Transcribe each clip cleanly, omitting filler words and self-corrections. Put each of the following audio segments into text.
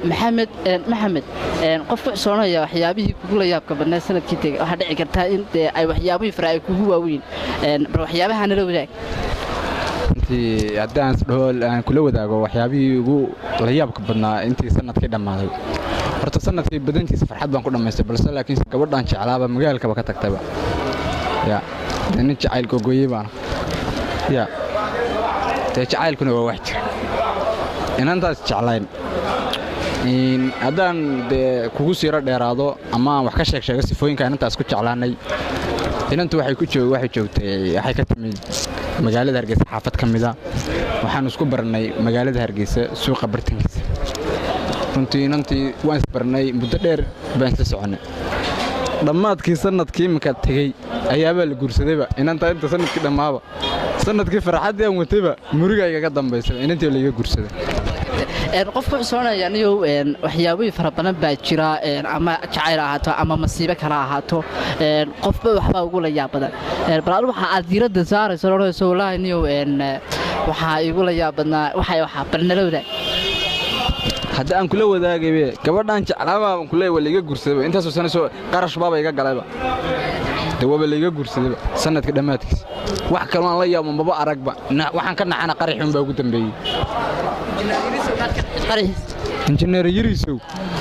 محمد قف صونايا waxyaabihii kugu la yaabka badnaa sanadkii tagay waxa dhici kartaa in ay waxyaabihii faraay kugu waaweyn waxyaabaha nala wadaag intii haddaan dhool aan kula wadaago waxyaabihii ugu la yaabka badnaa intii sanadkii dhamaaday horta sanadkii badankiisa farxad baan ku dhameystay balse laakiin gabadhan jeclaaba magaalka ka tagtayba ya nin jacayl gooyay baan ya jacaylkuna waa wax jira inantaas jeclayn haddaan kugu siiro dheeraado ama wax ka sheego sifooyinka inantaas ku jeclaanay inantu waxay ka timid magaalada Hargeysa xaafad kamida waxaan isku barnay magaalada Hargeysa suuqa bartankiisa runtii inantii waan isbarnay muddo dheer baan isla soconay dhammaadkii sanadkii marka tagay ayaaba la guursadayba inanta inta sanadkii dhamaaba sanadkii farxadii aan watayba muriga iga dambeysay inantii la iga guursaday qofku soonaya aniyo waxyaabo fara badan baa jira ama jacayl ahaato ama masiibo kala ahaato qofba waxba ugu la yaab badan bal waxa aad diirada saarayso looreeso wallahi aniyo waxa igu la yaab badnaa waxa barnalowda hadda aan kula wadaagay gabadhan jeclaaba aan kula waliga guursaday intaas oo sano soo qarash baaba iga galayba dawaba la iga guursaday sanadka dhamaadkiisa wax kale aan la yaabo maba aragba waxaan ka naxana qarixin baa ugu dambeeyay injineer yiriisow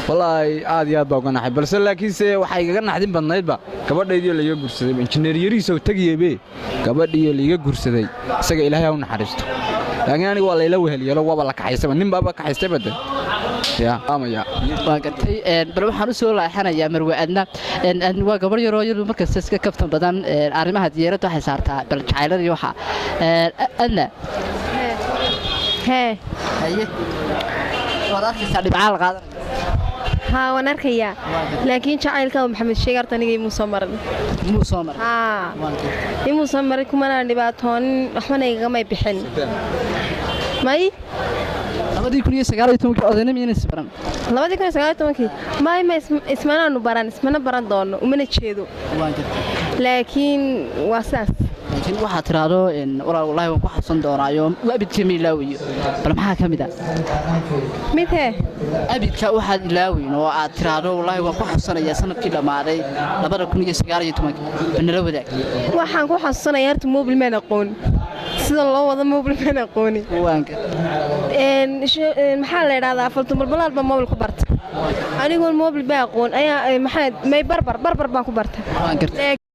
wallahi aad iyo aad baa uga naxay balse laakiinse waxa iga naxdin badnaydba gabadhaydii la iga guursaday injineer yiriisow tagiyeebe gabadhii la iga guursaday isaga Ilaahay u naxariisto laakiin aniga waa layla weheliyay waba la kaxaysay nin baba kaxaystay badan ya amaya waa gatay bal waxaan u soo laaxanayaa marwaadna waa gabar yar oo iyadu markaas iska kaftan badan arrimaha diyaarada waxay saartaa bal jacayladii waxa adna هاي wadaadka sadibcaal qaadan ها ونركيا لكن شعيل كم محمد شجر تاني مصمر ها مصمر كمان نباتون إحنا نيجا ما يبحن ماي labadii 19 odayna miyeen isbaran labadii 19 maay ma ismana baran ismana baran doono umana jeedo laakiin wasaas laakiin waxa tiraado in wallahi waan ku xasan doonaayo abid jamiilaawiyo bal maxaa kamid ah midee abidka waxa ilaawiin oo aad tiraado wallahi waan ku xasanaya sanadkii dhamaaday 2019 banala wadaag waxaan ku xasanayaa horta mobil ma aqoon sida loo wada mobil ma aqooni waanka maxaa la yiraahdaa falto balbalaal ba mobil ku barta anigu mobil ba aqoon ayaa maxay may barbar baan ku barta